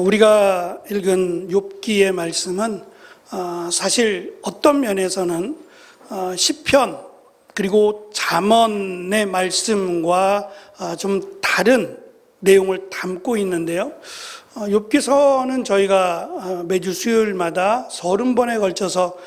우리가 읽은 욥기의 말씀은 사실 어떤 면에서는 시편 그리고 잠언의 말씀과 좀 다른 내용을 담고 있는데요. 욥기서는 저희가 매주 수요일마다 30번에 걸쳐서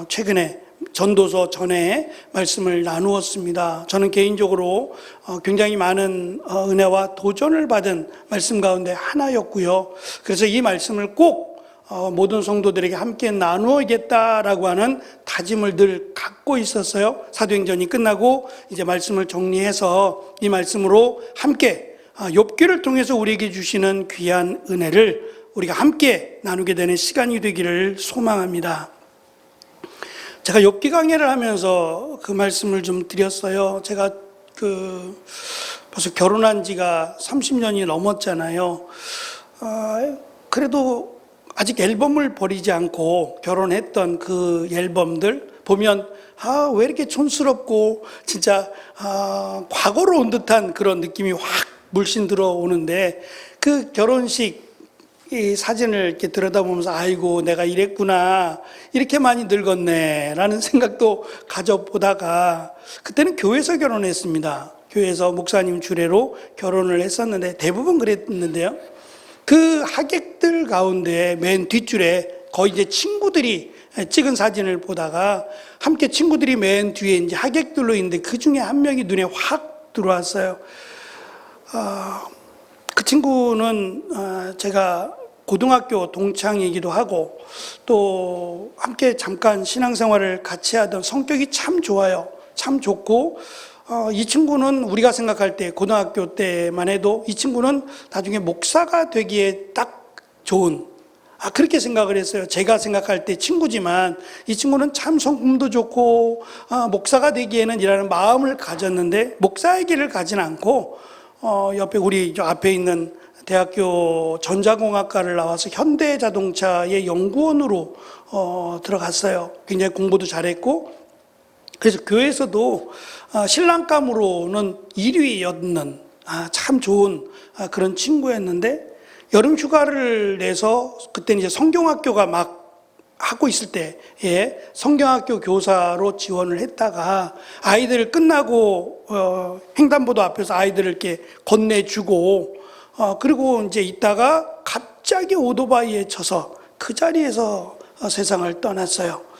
최근에 전도서 전에 말씀을 나누었습니다. 저는 개인적으로 굉장히 많은 은혜와 도전을 받은 말씀 가운데 하나였고요. 그래서 이 말씀을 꼭 모든 성도들에게 함께 나누어야겠다라고 하는 다짐을 늘 갖고 있었어요. 사도행전이 끝나고 이제 말씀을 정리해서 이 말씀으로 함께 욥기를 통해서 우리에게 주시는 귀한 은혜를 우리가 함께 나누게 되는 시간이 되기를 소망합니다. 제가 욥기 강의를 하면서 그 말씀을 좀 드렸어요. 제가 벌써 결혼한 지가 30년이 넘었잖아요. 그래도 아직 앨범을 버리지 않고 결혼했던 그 앨범들 보면 왜 이렇게 촌스럽고 진짜 과거로 온 듯한 그런 느낌이 확 물씬 들어오는데, 그 결혼식 이 사진을 이렇게 들여다보면서 아이고 내가 이랬구나, 이렇게 많이 늙었네 라는 생각도 가져보다가, 그때는 교회에서 결혼했습니다. 교회에서 목사님 주례로 결혼을 했었는데 대부분 그랬는데요, 그 하객들 가운데 맨 뒷줄에 거의 이제 친구들이 찍은 사진을 보다가 함께 친구들이 맨 뒤에 이제 하객들로 있는데 그 중에 한 명이 눈에 확 들어왔어요. 그 친구는 제가 고등학교 동창이기도 하고 또 함께 잠깐 신앙생활을 같이 하던, 성격이 참 좋아요. 참 좋고 이 친구는 우리가 생각할 때 고등학교 때만 해도 이 친구는 나중에 목사가 되기에 딱 좋은, 그렇게 생각을 했어요. 제가 생각할 때 친구지만 이 친구는 참 성품도 좋고 목사가 되기에는 이라는 마음을 가졌는데, 목사의 길을 가진 않고 옆에 우리 앞에 있는 대학교 전자공학과를 나와서 현대자동차의 연구원으로 들어갔어요. 굉장히 공부도 잘했고, 그래서 교회에서도 신랑감으로는 1위였는 참 좋은 그런 친구였는데, 여름 휴가를 내서 그때는 이제 성경학교가 막 하고 있을 때에 성경학교 교사로 지원을 했다가 아이들을 끝나고 횡단보도 앞에서 아이들을 이렇게 건네주고 그리고 이제 있다가 갑자기 오토바이에 쳐서 그 자리에서 세상을 떠났어요.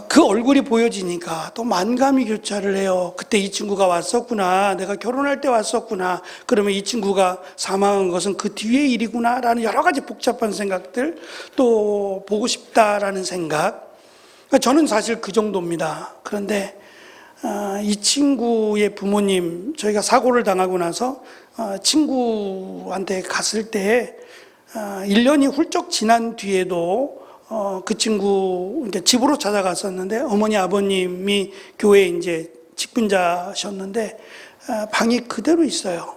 그 얼굴이 보여지니까 또 만감이 교차를 해요. 그때 이 친구가 왔었구나, 내가 결혼할 때 왔었구나, 그러면 이 친구가 사망한 것은 그 뒤의 일이구나 라는 여러 가지 복잡한 생각들, 또 보고 싶다라는 생각. 저는 사실 그 정도입니다. 그런데 이 친구의 부모님, 저희가 사고를 당하고 나서 친구한테 갔을 때 1년이 훌쩍 지난 뒤에도 그 친구 집으로 찾아갔었는데, 어머니 아버님이 교회에 이제 직분자셨는데 방이 그대로 있어요.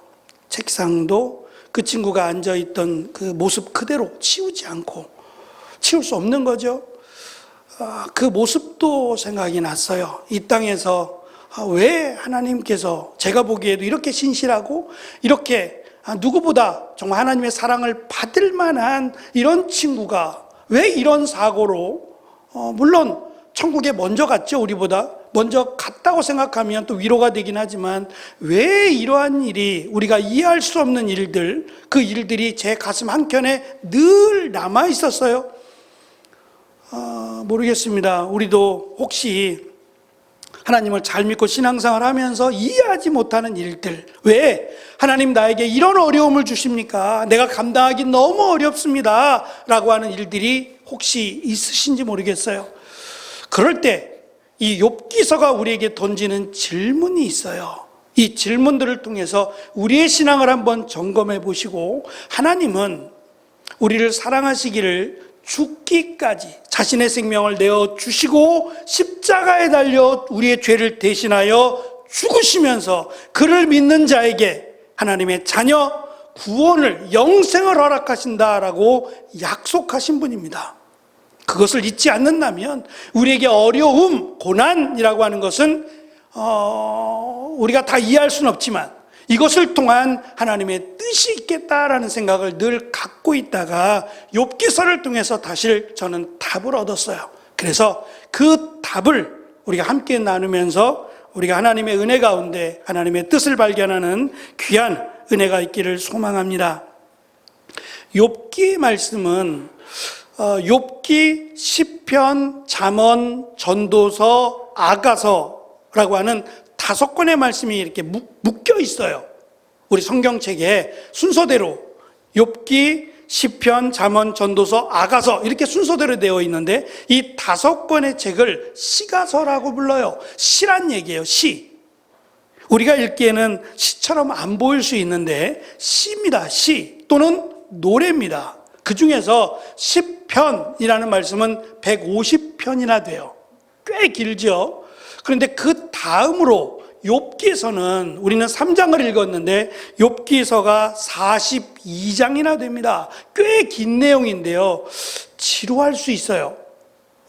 책상도 그 친구가 앉아있던 그 모습 그대로 치우지 않고, 치울 수 없는 거죠. 그 모습도 생각이 났어요. 이 땅에서 왜 하나님께서 제가 보기에도 이렇게 신실하고 이렇게 누구보다 정말 하나님의 사랑을 받을 만한 이런 친구가 왜 이런 사고로, 물론 천국에 먼저 갔죠. 우리보다 먼저 갔다고 생각하면 또 위로가 되긴 하지만, 왜 이러한 일이, 우리가 이해할 수 없는 일들, 그 일들이 제 가슴 한켠에 늘 남아 있었어요. 모르겠습니다. 우리도 혹시 하나님을 잘 믿고 신앙생활 하면서 이해하지 못하는 일들, 왜 하나님 나에게 이런 어려움을 주십니까? 내가 감당하기 너무 어렵습니다 라고 하는 일들이 혹시 있으신지 모르겠어요. 그럴 때 이 욥기서가 우리에게 던지는 질문이 있어요. 이 질문들을 통해서 우리의 신앙을 한번 점검해 보시고, 하나님은 우리를 사랑하시기를 죽기까지 자신의 생명을 내어주시고 십자가에 달려 우리의 죄를 대신하여 죽으시면서 그를 믿는 자에게 하나님의 자녀, 구원을, 영생을 허락하신다라고 약속하신 분입니다. 그것을 잊지 않는다면 우리에게 어려움, 고난이라고 하는 것은 우리가 다 이해할 수는 없지만 이것을 통한 하나님의 뜻이 있겠다라는 생각을 늘 갖고 있다가 욥기서를 통해서 다시 저는 답을 얻었어요. 그래서 그 답을 우리가 함께 나누면서 우리가 하나님의 은혜 가운데 하나님의 뜻을 발견하는 귀한 은혜가 있기를 소망합니다. 욥기 말씀은 욥기, 시편, 잠언, 전도서, 아가서라고 하는 5권의 말씀이 이렇게 묶여 있어요. 우리 성경책에 순서대로 욥기, 시편, 잠언, 전도서, 아가서 이렇게 순서대로 되어 있는데 이 5권의 책을 시가서라고 불러요. 시란 얘기예요. 시. 우리가 읽기에는 시처럼 안 보일 수 있는데 시입니다. 시 또는 노래입니다. 그 중에서 시편이라는 말씀은 150편이나 돼요. 꽤 길죠. 그런데 그 다음으로 욥기서는 우리는 3장을 읽었는데 욥기서가 42장이나 됩니다. 꽤 긴 내용인데요. 지루할 수 있어요.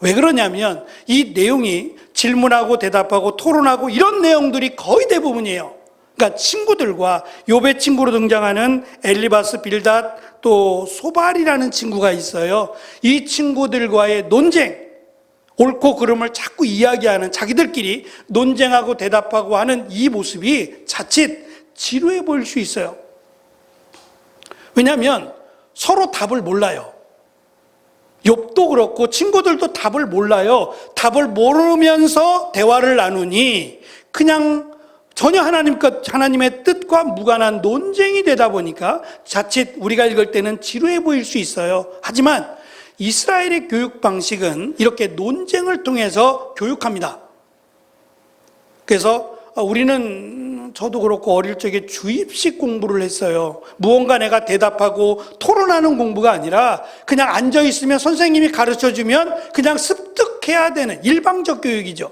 왜 그러냐면 이 내용이 질문하고 대답하고 토론하고 이런 내용들이 거의 대부분이에요. 그러니까 친구들과 욥의 친구로 등장하는 엘리바스, 빌닷, 또 소발이라는 친구가 있어요. 이 친구들과의 논쟁, 옳고 그름을 자꾸 이야기하는, 자기들끼리 논쟁하고 대답하고 하는 이 모습이 자칫 지루해 보일 수 있어요. 왜냐하면 서로 답을 몰라요. 욥도 그렇고 친구들도 답을 몰라요. 답을 모르면서 대화를 나누니 그냥 전혀 하나님의 뜻과 무관한 논쟁이 되다 보니까 자칫 우리가 읽을 때는 지루해 보일 수 있어요. 하지만 이스라엘의 교육 방식은 이렇게 논쟁을 통해서 교육합니다. 그래서 우리는, 저도 그렇고 어릴 적에 주입식 공부를 했어요. 무언가 내가 대답하고 토론하는 공부가 아니라 그냥 앉아있으면 선생님이 가르쳐주면 그냥 습득해야 되는 일방적 교육이죠.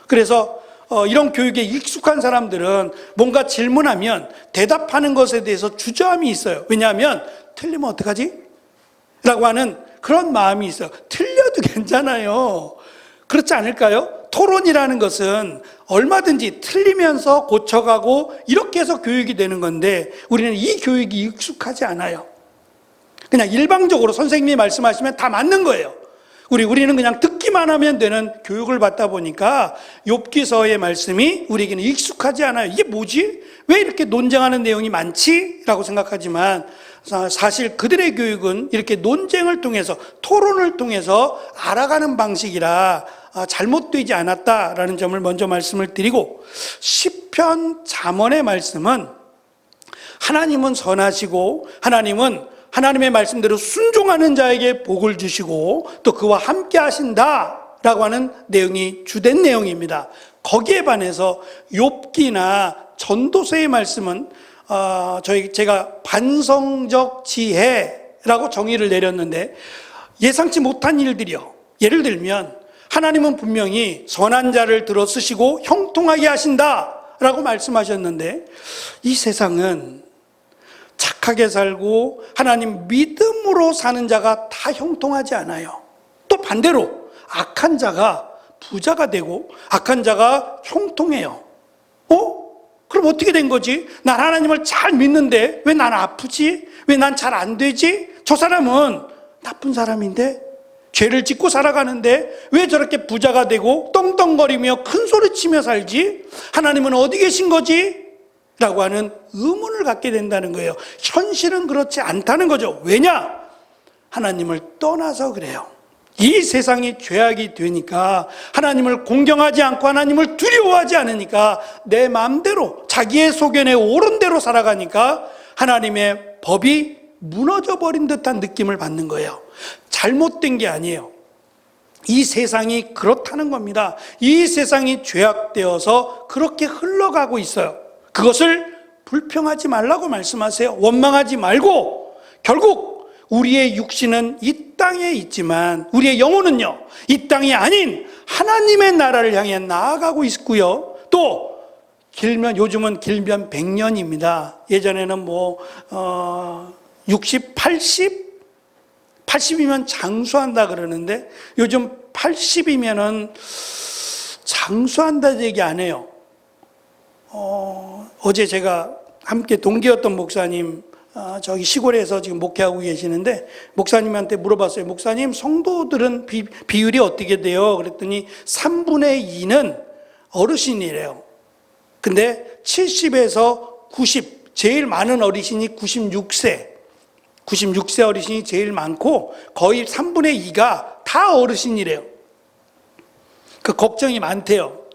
그래서 이런 교육에 익숙한 사람들은 뭔가 질문하면 대답하는 것에 대해서 주저함이 있어요. 왜냐하면 틀리면 어떡하지? 라고 하는 그런 마음이 있어요. 틀려도 괜찮아요. 그렇지 않을까요? 토론이라는 것은 얼마든지 틀리면서 고쳐가고 이렇게 해서 교육이 되는 건데 우리는 이 교육이 익숙하지 않아요. 그냥 일방적으로 선생님이 말씀하시면 다 맞는 거예요. 우리는 그냥 듣기만 하면 되는 교육을 받다 보니까 욥기서의 말씀이 우리에게는 익숙하지 않아요. 이게 뭐지? 왜 이렇게 논쟁하는 내용이 많지? 라고 생각하지만 사실 그들의 교육은 이렇게 논쟁을 통해서, 토론을 통해서 알아가는 방식이라 잘못되지 않았다라는 점을 먼저 말씀을 드리고, 시편, 잠언의 말씀은 하나님은 선하시고 하나님은 하나님의 말씀대로 순종하는 자에게 복을 주시고 또 그와 함께 하신다라고 하는 내용이 주된 내용입니다. 거기에 반해서 욥기나 전도서의 말씀은 제가 반성적 지혜라고 정의를 내렸는데 예상치 못한 일들이요. 예를 들면 하나님은 분명히 선한 자를 들어 쓰시고 형통하게 하신다라고 말씀하셨는데 이 세상은 착하게 살고 하나님 믿음으로 사는 자가 다 형통하지 않아요. 또 반대로 악한 자가 부자가 되고 악한 자가 형통해요. 그럼 어떻게 된 거지? 난 하나님을 잘 믿는데 왜 난 아프지? 왜 난 잘 안 되지? 저 사람은 나쁜 사람인데 죄를 짓고 살아가는데 왜 저렇게 부자가 되고 떵떵거리며 큰 소리치며 살지? 하나님은 어디 계신 거지? 라고 하는 의문을 갖게 된다는 거예요. 현실은 그렇지 않다는 거죠. 왜냐? 하나님을 떠나서 그래요. 이 세상이 죄악이 되니까 하나님을 공경하지 않고 하나님을 두려워하지 않으니까 내 마음대로 자기의 소견에 옳은 대로 살아가니까 하나님의 법이 무너져 버린 듯한 느낌을 받는 거예요. 잘못된 게 아니에요. 이 세상이 그렇다는 겁니다. 이 세상이 죄악되어서 그렇게 흘러가고 있어요. 그것을 불평하지 말라고 말씀하세요. 원망하지 말고 결국 우리의 육신은 이 땅에 있지만 우리의 영혼은요, 이 땅이 아닌 하나님의 나라를 향해 나아가고 있고요. 또 요즘은 길면 100년입니다. 예전에는 60, 80이면 장수한다 그러는데 요즘 80이면은 장수한다 얘기 안 해요. 어제 제가 함께 동기였던 목사님, 저기 시골에서 지금 목회하고 계시는데 목사님한테 물어봤어요. 목사님, 성도들은 비율이 어떻게 돼요? 그랬더니 3분의 2는 어르신이래요. 근데 70에서 90, 제일 많은 어르신이 96세 어르신이 제일 많고 거의 3분의 2가 다 어르신이래요. 그 걱정이 많대요.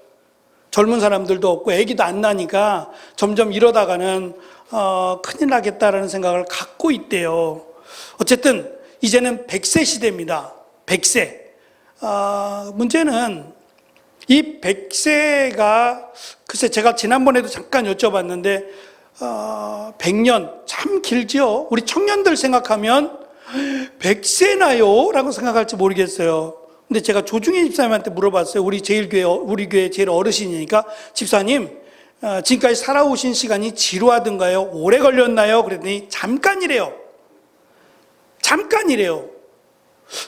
젊은 사람들도 없고 애기도 안 나니까 점점 이러다가는 큰일 나겠다라는 생각을 갖고 있대요. 어쨌든 이제는 100세 시대입니다. 100세. 문제는 이 100세가 글쎄 제가 지난번에도 잠깐 여쭤봤는데 100년 참 길죠. 우리 청년들 생각하면 100세나요? 라고 생각할지 모르겠어요. 근데 제가 조중희 집사님한테 물어봤어요. 우리 교회 제일 어르신이니까 집사님, 지금까지 살아오신 시간이 지루하던가요? 오래 걸렸나요? 그랬더니 잠깐이래요. 잠깐이래요.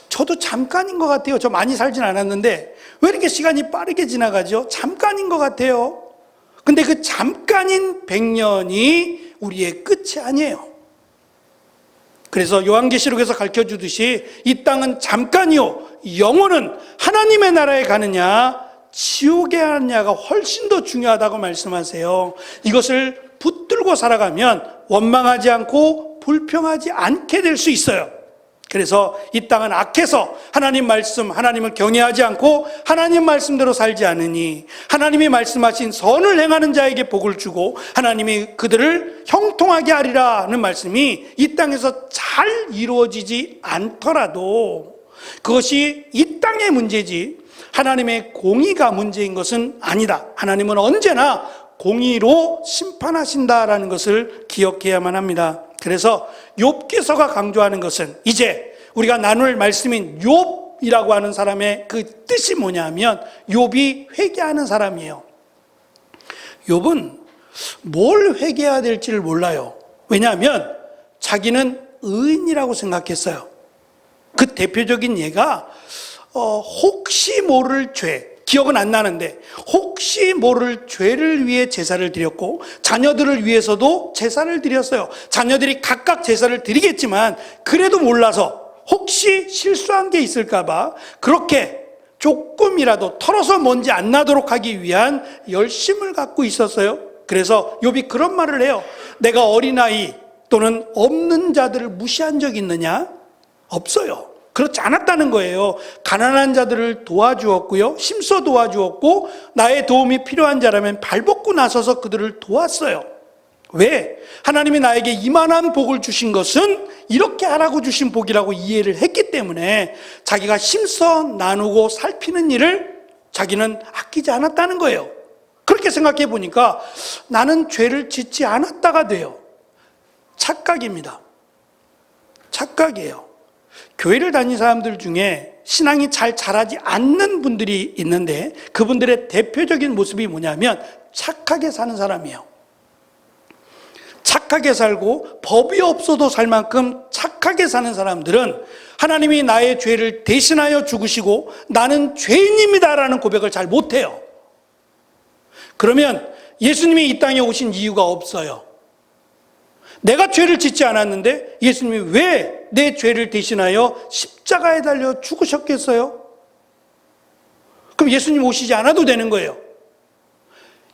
저도 잠깐인 것 같아요. 저 많이 살진 않았는데 왜 이렇게 시간이 빠르게 지나가죠? 잠깐인 것 같아요. 근데 그 잠깐인 100년이 우리의 끝이 아니에요. 그래서 요한계시록에서 가르쳐주듯이 이 땅은 잠깐이요, 영혼은 하나님의 나라에 가느냐 지옥에 가느냐가 훨씬 더 중요하다고 말씀하세요. 이것을 붙들고 살아가면 원망하지 않고 불평하지 않게 될 수 있어요. 그래서 이 땅은 악해서 하나님 말씀, 하나님을 경외하지 않고 하나님 말씀대로 살지 않으니 하나님이 말씀하신 선을 행하는 자에게 복을 주고 하나님이 그들을 형통하게 하리라는 말씀이 이 땅에서 잘 이루어지지 않더라도 그것이 이 땅의 문제지 하나님의 공의가 문제인 것은 아니다. 하나님은 언제나 공의로 심판하신다라는 것을 기억해야만 합니다. 그래서 욥기서가 강조하는 것은 이제 우리가 나눌 말씀인 욥이라고 하는 사람의 그 뜻이 뭐냐면 욥이 회개하는 사람이에요. 욥은 뭘 회개해야 될지를 몰라요. 왜냐하면 자기는 의인이라고 생각했어요. 그 대표적인 예가 혹시 모를 죄, 기억은 안 나는데 혹시 모를 죄를 위해 제사를 드렸고 자녀들을 위해서도 제사를 드렸어요. 자녀들이 각각 제사를 드리겠지만 그래도 몰라서 혹시 실수한 게 있을까 봐 그렇게 조금이라도 털어서 먼지 안 나도록 하기 위한 열심을 갖고 있었어요. 그래서 욥이 그런 말을 해요. 내가 어린아이 또는 없는 자들을 무시한 적 있느냐? 없어요. 그렇지 않았다는 거예요. 가난한 자들을 도와주었고요. 힘써 도와주었고 나의 도움이 필요한 자라면 발벗고 나서서 그들을 도왔어요. 왜? 하나님이 나에게 이만한 복을 주신 것은 이렇게 하라고 주신 복이라고 이해를 했기 때문에 자기가 힘써 나누고 살피는 일을 자기는 아끼지 않았다는 거예요. 그렇게 생각해 보니까 나는 죄를 짓지 않았다가 돼요. 착각입니다. 착각이에요. 교회를 다니는 사람들 중에 신앙이 잘 자라지 않는 분들이 있는데 그분들의 대표적인 모습이 뭐냐면 착하게 사는 사람이에요. 착하게 살고 법이 없어도 살 만큼 착하게 사는 사람들은 하나님이 나의 죄를 대신하여 죽으시고 나는 죄인입니다라는 고백을 잘 못해요. 그러면 예수님이 이 땅에 오신 이유가 없어요. 내가 죄를 짓지 않았는데 예수님이 왜 내 죄를 대신하여 십자가에 달려 죽으셨겠어요? 그럼 예수님 오시지 않아도 되는 거예요.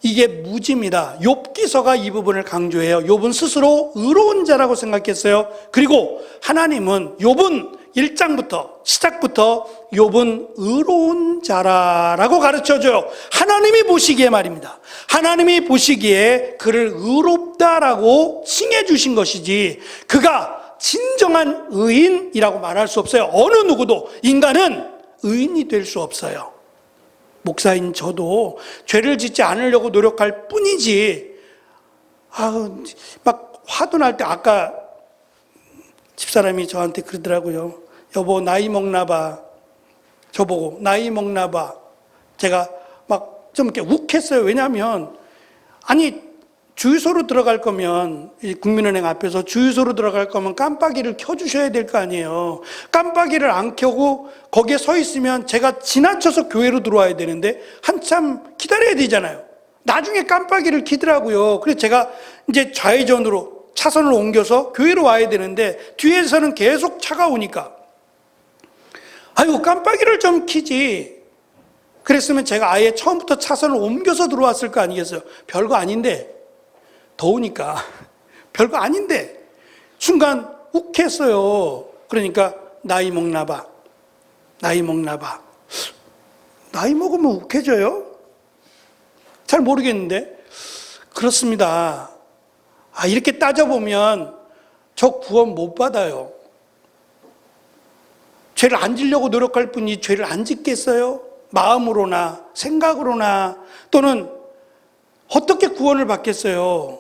이게 무지입니다. 욥기서가 이 부분을 강조해요. 욥은 스스로 의로운 자라고 생각했어요. 그리고 하나님은 욥은 1장부터 시작부터 욥은 의로운 자라라고 가르쳐줘요. 하나님이 보시기에 말입니다. 하나님이 보시기에 그를 의롭다라고 칭해 주신 것이지 그가 진정한 의인이라고 말할 수 없어요. 어느 누구도 인간은 의인이 될 수 없어요. 목사인 저도 죄를 짓지 않으려고 노력할 뿐이지 막 화도 날 때 아까 집사람이 저한테 그러더라고요. 여보 나이 먹나 봐. 저보고 나이 먹나 봐. 제가 막 좀 이렇게 욱했어요. 왜냐하면 아니 주유소로 들어갈 거면 국민은행 앞에서 주유소로 들어갈 거면 깜빡이를 켜주셔야 될 거 아니에요. 깜빡이를 안 켜고 거기에 서 있으면 제가 지나쳐서 교회로 들어와야 되는데 한참 기다려야 되잖아요. 나중에 깜빡이를 켜더라고요. 그래서 제가 이제 좌회전으로 차선을 옮겨서 교회로 와야 되는데 뒤에서는 계속 차가 오니까 아이고 깜빡이를 좀 켜지. 그랬으면 제가 아예 처음부터 차선을 옮겨서 들어왔을 거 아니겠어요? 별거 아닌데 더우니까 별거 아닌데 순간 욱했어요. 그러니까 나이 먹나 봐. 나이 먹나 봐. 나이 먹으면 욱해져요? 잘 모르겠는데 그렇습니다. 이렇게 따져보면 저 구원 못 받아요. 죄를 안 지려고 노력할 뿐이 죄를 안 짓겠어요? 마음으로나 생각으로나 또는 어떻게 구원을 받겠어요?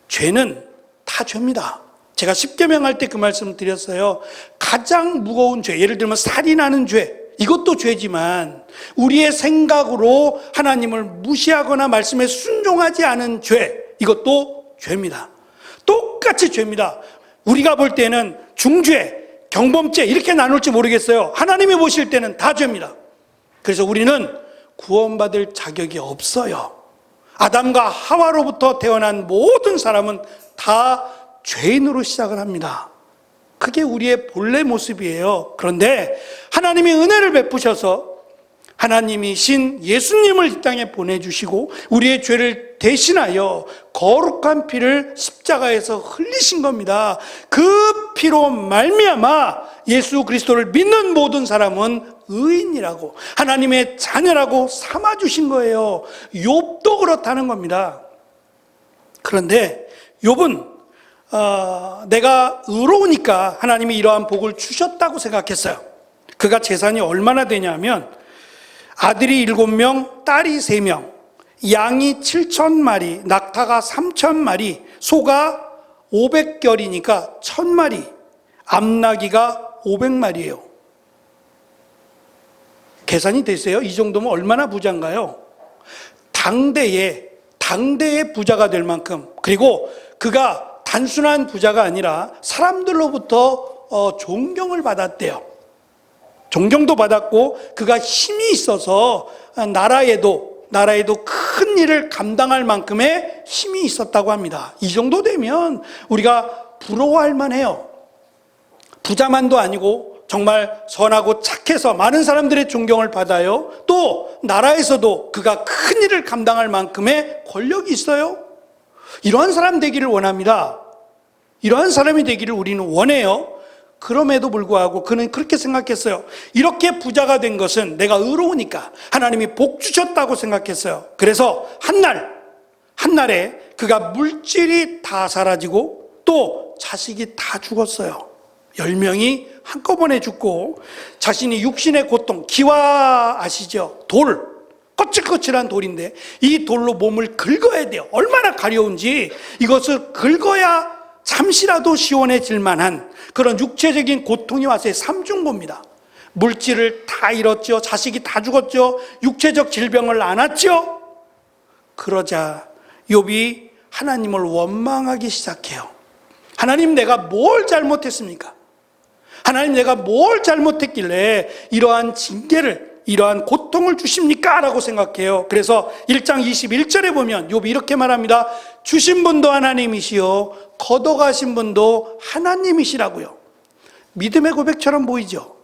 죄는 다 죄입니다. 제가 십계명 할 때 그 말씀 드렸어요. 가장 무거운 죄, 예를 들면 살인하는 죄, 이것도 죄지만 우리의 생각으로 하나님을 무시하거나 말씀에 순종하지 않은 죄, 이것도 죄입니다. 똑같이 죄입니다. 우리가 볼 때는 중죄, 경범죄 이렇게 나눌지 모르겠어요. 하나님이 보실 때는 다 죄입니다. 그래서 우리는 구원받을 자격이 없어요. 아담과 하와로부터 태어난 모든 사람은 다 죄인으로 시작을 합니다. 그게 우리의 본래 모습이에요. 그런데 하나님이 은혜를 베푸셔서 하나님이신 예수님을 이 땅에 보내주시고 우리의 죄를 대신하여 거룩한 피를 십자가에서 흘리신 겁니다. 그 피로 말미암아 예수 그리스도를 믿는 모든 사람은 의인이라고 하나님의 자녀라고 삼아주신 거예요. 욥도 그렇다는 겁니다. 그런데 욥은 내가 의로우니까 하나님이 이러한 복을 주셨다고 생각했어요. 그가 재산이 얼마나 되냐면 아들이 7명, 딸이 3명, 양이 7,000마리, 낙타가 3,000마리, 소가 500결이니까 1,000마리, 암나귀가 500마리예요. 계산이 되세요? 이 정도면 얼마나 부자인가요? 당대의 부자가 될 만큼, 그리고 그가 단순한 부자가 아니라 사람들로부터 존경을 받았대요. 존경도 받았고 그가 힘이 있어서 나라에도 큰 일을 감당할 만큼의 힘이 있었다고 합니다. 이 정도 되면 우리가 부러워할 만해요. 부자만도 아니고 정말 선하고 착해서 많은 사람들의 존경을 받아요. 또 나라에서도 그가 큰 일을 감당할 만큼의 권력이 있어요. 이러한 사람 되기를 원합니다. 이러한 사람이 되기를 우리는 원해요. 그럼에도 불구하고 그는 그렇게 생각했어요. 이렇게 부자가 된 것은 내가 의로우니까 하나님이 복 주셨다고 생각했어요. 그래서 한날에 그가 물질이 다 사라지고 또 자식이 다 죽었어요. 10명이 한꺼번에 죽고 자신이 육신의 고통, 기와 아시죠? 돌, 거칠거칠한 돌인데 이 돌로 몸을 긁어야 돼요. 얼마나 가려운지 이것을 긁어야 잠시라도 시원해질 만한 그런 육체적인 고통이 왔어요. 삼중고입니다. 물질을 다 잃었죠. 자식이 다 죽었죠. 육체적 질병을 안았죠. 그러자 욥이 하나님을 원망하기 시작해요. 하나님, 내가 뭘 잘못했습니까? 하나님, 내가 뭘 잘못했길래 이러한 징계를, 이러한 고통을 주십니까? 라고 생각해요. 그래서 1장 21절에 보면 욥이 이렇게 말합니다. 주신 분도 하나님이시요 걷어가신 분도 하나님이시라고요. 믿음의 고백처럼 보이죠?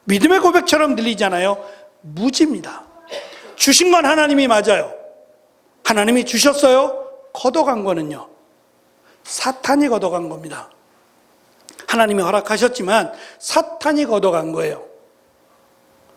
믿음의 고백처럼 들리잖아요. 무지입니다. 주신 건 하나님이 맞아요. 하나님이 주셨어요. 걷어간 거는요, 사탄이 걷어간 겁니다. 하나님이 허락하셨지만 사탄이 걷어간 거예요.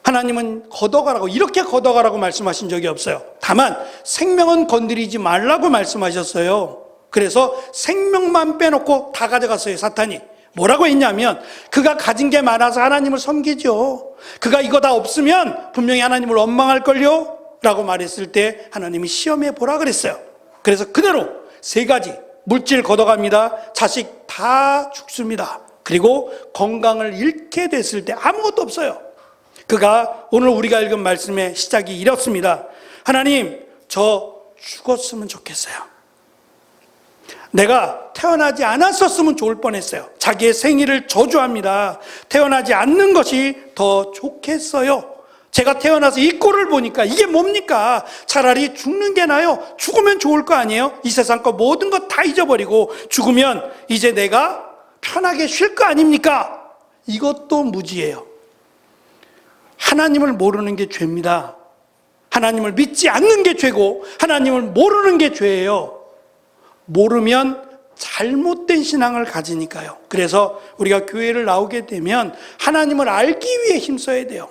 하나님은 걷어가라고, 이렇게 걷어가라고 말씀하신 적이 없어요. 다만 생명은 건드리지 말라고 말씀하셨어요. 그래서 생명만 빼놓고 다 가져갔어요, 사탄이. 뭐라고 했냐면 그가 가진 게 많아서 하나님을 섬기죠. 그가 이거 다 없으면 분명히 하나님을 원망할걸요? 라고 말했을 때 하나님이 시험해 보라 그랬어요. 그래서 그대로 3가지 물질 걷어갑니다. 자식 다 죽습니다. 그리고 건강을 잃게 됐을 때 아무것도 없어요. 그가 오늘 우리가 읽은 말씀의 시작이 이렇습니다. 하나님, 저 죽었으면 좋겠어요. 내가 태어나지 않았었으면 좋을 뻔했어요. 자기의 생일을 저주합니다. 태어나지 않는 것이 더 좋겠어요. 제가 태어나서 이 꼴을 보니까 이게 뭡니까? 차라리 죽는 게 나아요. 죽으면 좋을 거 아니에요? 이 세상 거 모든 것 다 잊어버리고 죽으면 이제 내가 편하게 쉴 거 아닙니까? 이것도 무지예요. 하나님을 모르는 게 죄입니다. 하나님을 믿지 않는 게 죄고 하나님을 모르는 게 죄예요. 모르면 잘못된 신앙을 가지니까요. 그래서 우리가 교회를 나오게 되면 하나님을 알기 위해 힘써야 돼요.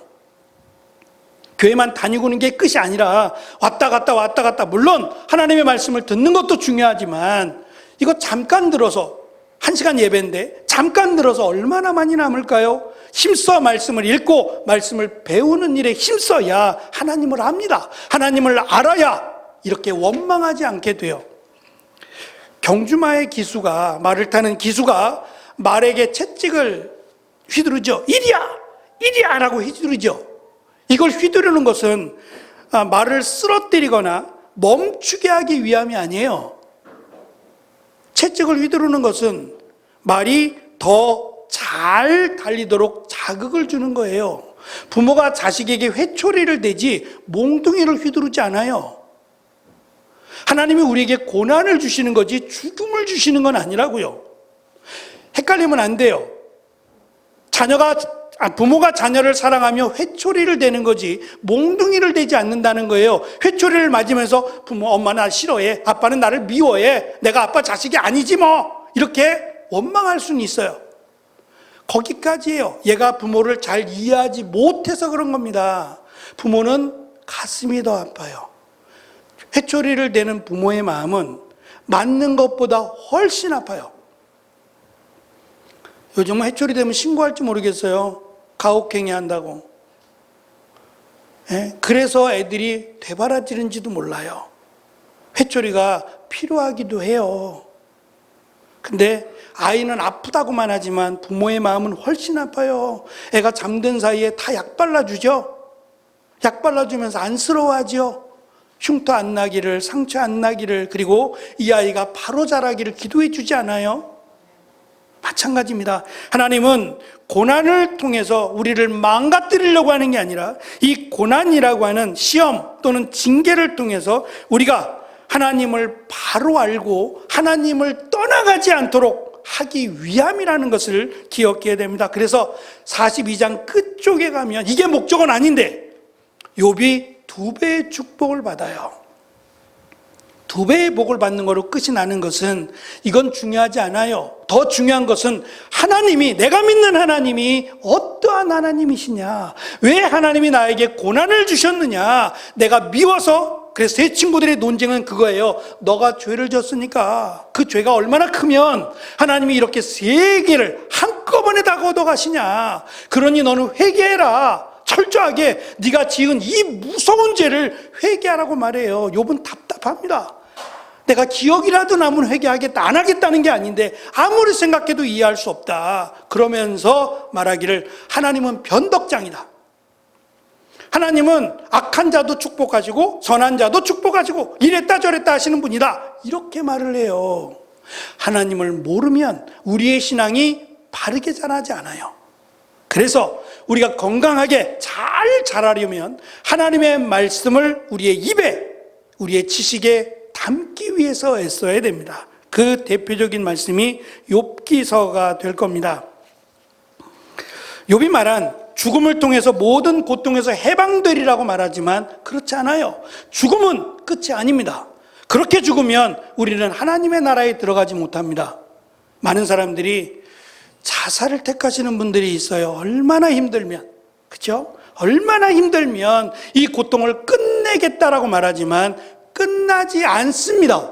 교회만 다니고는 게 끝이 아니라 왔다 갔다 물론 하나님의 말씀을 듣는 것도 중요하지만 이거 잠깐 들어서 1시간 예배인데 잠깐 들어서 얼마나 많이 남을까요? 힘써 말씀을 읽고 말씀을 배우는 일에 힘써야 하나님을 압니다. 하나님을 알아야 이렇게 원망하지 않게 돼요. 경주마의 기수가, 말을 타는 기수가 말에게 채찍을 휘두르죠. 이리야 라고 휘두르죠. 이걸 휘두르는 것은 말을 쓰러뜨리거나 멈추게 하기 위함이 아니에요. 채찍을 휘두르는 것은 말이 더 잘 달리도록 자극을 주는 거예요. 부모가 자식에게 회초리를 대지 몽둥이를 휘두르지 않아요. 하나님이 우리에게 고난을 주시는 거지 죽음을 주시는 건 아니라고요. 헷갈리면 안 돼요. 부모가 자녀를 사랑하며 회초리를 대는 거지 몽둥이를 대지 않는다는 거예요. 회초리를 맞으면서 부모, 엄마 나 싫어해, 아빠는 나를 미워해, 내가 아빠 자식이 아니지 뭐, 이렇게 원망할 수는 있어요. 거기까지예요. 얘가 부모를 잘 이해하지 못해서 그런 겁니다. 부모는 가슴이 더 아파요. 회초리를 대는 부모의 마음은 맞는 것보다 훨씬 아파요. 요즘은 회초리 대면 신고할지 모르겠어요. 가혹행위 한다고. 그래서 애들이 되바라지는지도 몰라요. 회초리가 필요하기도 해요. 근데 아이는 아프다고만 하지만 부모의 마음은 훨씬 아파요. 애가 잠든 사이에 다 약 발라주죠. 약 발라주면서 안쓰러워하죠. 흉터 안 나기를, 상처 안 나기를, 그리고 이 아이가 바로 자라기를 기도해 주지 않아요? 마찬가지입니다. 하나님은 고난을 통해서 우리를 망가뜨리려고 하는 게 아니라 이 고난이라고 하는 시험 또는 징계를 통해서 우리가 하나님을 바로 알고 하나님을 떠나가지 않도록 하기 위함이라는 것을 기억해야 됩니다. 그래서 42장 끝쪽에 가면 이게 목적은 아닌데 욥이 2배의 축복을 받아요. 2배의 복을 받는 거로 끝이 나는 것은 이건 중요하지 않아요. 더 중요한 것은 하나님이, 내가 믿는 하나님이 어떠한 하나님이시냐, 왜 하나님이 나에게 고난을 주셨느냐, 내가 미워서. 그래서 제 친구들의 논쟁은 그거예요. 너가 죄를 졌으니까 그 죄가 얼마나 크면 하나님이 이렇게 3개를 한꺼번에 다 걷어가시냐, 그러니 너는 회개해라, 철저하게 네가 지은 이 무서운 죄를 회개하라고 말해요. 욥은 답답합니다. 내가 기억이라도 남은 회개하겠다, 안 하겠다는 게 아닌데 아무리 생각해도 이해할 수 없다. 그러면서 말하기를 하나님은 변덕장이다. 하나님은 악한 자도 축복하시고 선한 자도 축복하시고 이랬다 저랬다 하시는 분이다. 이렇게 말을 해요. 하나님을 모르면 우리의 신앙이 바르게 자라지 않아요. 그래서 우리가 건강하게 잘 자라려면 하나님의 말씀을 우리의 입에, 우리의 지식에 담기 위해서 애써야 됩니다. 그 대표적인 말씀이 욥기서가 될 겁니다. 욥이 말한 죽음을 통해서 모든 고통에서 해방되리라고 말하지만 그렇지 않아요. 죽음은 끝이 아닙니다. 그렇게 죽으면 우리는 하나님의 나라에 들어가지 못합니다. 많은 사람들이 자살을 택하시는 분들이 있어요. 얼마나 힘들면, 그렇죠? 얼마나 힘들면 이 고통을 끝내겠다라고 말하지만 끝나지 않습니다.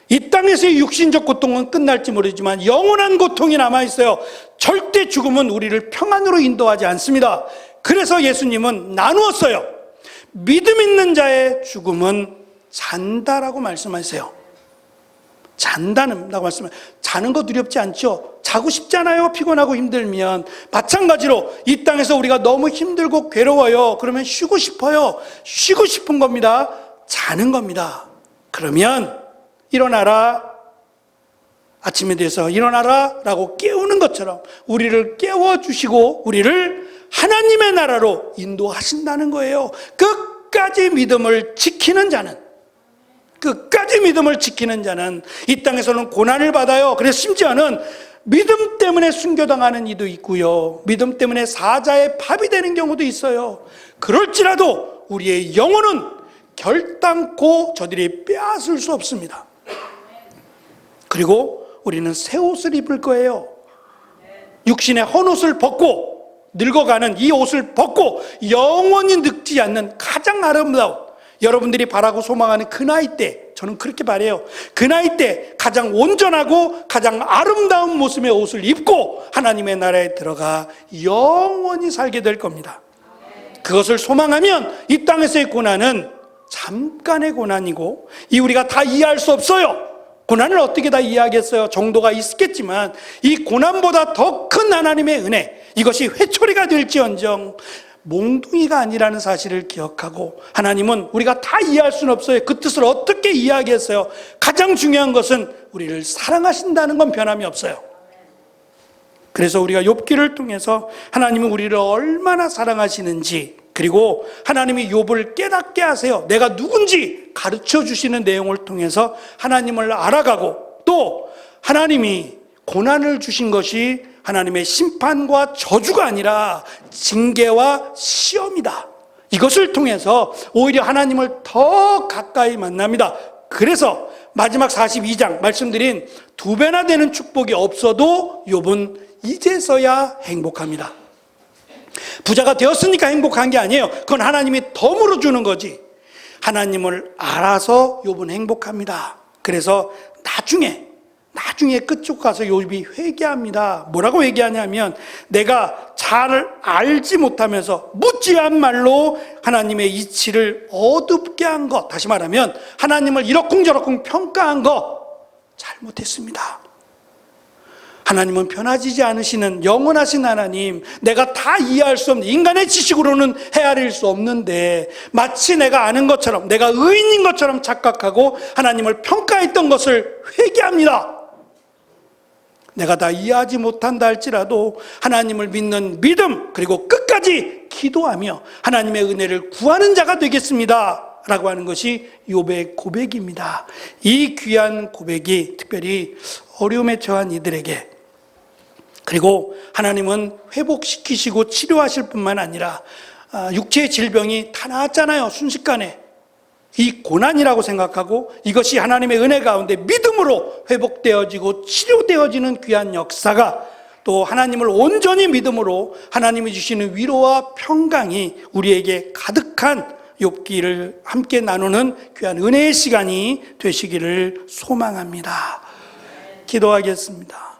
이 땅에서의 육신적 고통은 끝날지 모르지만 영원한 고통이 남아있어요. 절대 죽음은 우리를 평안으로 인도하지 않습니다. 그래서 예수님은 나누었어요. 믿음 있는 자의 죽음은 잔다라고 말씀하세요. 잔다라고 말씀하세요. 자는 거 두렵지 않죠? 자고 싶잖아요. 피곤하고 힘들면. 마찬가지로 이 땅에서 우리가 너무 힘들고 괴로워요. 그러면 쉬고 싶어요. 쉬고 싶은 겁니다. 자는 겁니다. 그러면 일어나라, 아침에 돼서 일어나라 라고 깨우는 것처럼 우리를 깨워주시고 우리를 하나님의 나라로 인도하신다는 거예요. 끝까지 믿음을 지키는 자는, 끝까지 믿음을 지키는 자는 이 땅에서는 고난을 받아요. 그래서 심지어는 믿음 때문에 순교당하는 이도 있고요, 믿음 때문에 사자의 밥이 되는 경우도 있어요. 그럴지라도 우리의 영혼은 결단코 저들이 빼앗을 수 없습니다. 그리고 우리는 새 옷을 입을 거예요. 육신의 헌옷을 벗고, 늙어가는 이 옷을 벗고 영원히 늙지 않는 가장 아름다운, 여러분들이 바라고 소망하는 그 나이 때, 저는 그렇게 바라요. 그 나이 때 가장 온전하고 가장 아름다운 모습의 옷을 입고 하나님의 나라에 들어가 영원히 살게 될 겁니다. 그것을 소망하면 이 땅에서의 고난은 잠깐의 고난이고, 이 우리가 다 이해할 수 없어요. 고난을 어떻게 다 이해하겠어요? 정도가 있겠지만 이 고난보다 더 큰 하나님의 은혜, 이것이 회초리가 될지언정 몽둥이가 아니라는 사실을 기억하고, 하나님은 우리가 다 이해할 수는 없어요. 그 뜻을 어떻게 이해하겠어요? 가장 중요한 것은 우리를 사랑하신다는 건 변함이 없어요. 그래서 우리가 욥기를 통해서 하나님은 우리를 얼마나 사랑하시는지, 그리고 하나님이 욥을 깨닫게 하세요, 내가 누군지 가르쳐 주시는 내용을 통해서 하나님을 알아가고, 또 하나님이 고난을 주신 것이 하나님의 심판과 저주가 아니라 징계와 시험이다, 이것을 통해서 오히려 하나님을 더 가까이 만납니다. 그래서 마지막 42장 말씀드린 2배나 되는 축복이 없어도 욥은 이제서야 행복합니다. 부자가 되었으니까 행복한 게 아니에요. 그건 하나님이 덤으로 주는 거지. 하나님을 알아서 욥은 행복합니다. 그래서 나중에 끝쪽 가서 욥이 회개합니다. 뭐라고 회개하냐면, 내가 잘 알지 못하면서 무지한 말로 하나님의 이치를 어둡게 한 것, 다시 말하면 하나님을 이러쿵저러쿵 평가한 거 잘못했습니다. 하나님은 변화지지 않으시는 영원하신 하나님, 내가 다 이해할 수 없는, 인간의 지식으로는 헤아릴 수 없는데 마치 내가 아는 것처럼, 내가 의인인 것처럼 착각하고 하나님을 평가했던 것을 회개합니다. 내가 다 이해하지 못한다 할지라도 하나님을 믿는 믿음, 그리고 끝까지 기도하며 하나님의 은혜를 구하는 자가 되겠습니다 라고 하는 것이 욥의 고백입니다. 이 귀한 고백이 특별히 어려움에 처한 이들에게, 그리고 하나님은 회복시키시고 치료하실 뿐만 아니라 육체의 질병이 다 나았잖아요, 순식간에. 이 고난이라고 생각하고 이것이 하나님의 은혜 가운데 믿음으로 회복되어지고 치료되어지는 귀한 역사가, 또 하나님을 온전히 믿음으로 하나님이 주시는 위로와 평강이 우리에게 가득한 욥기를 함께 나누는 귀한 은혜의 시간이 되시기를 소망합니다. 기도하겠습니다.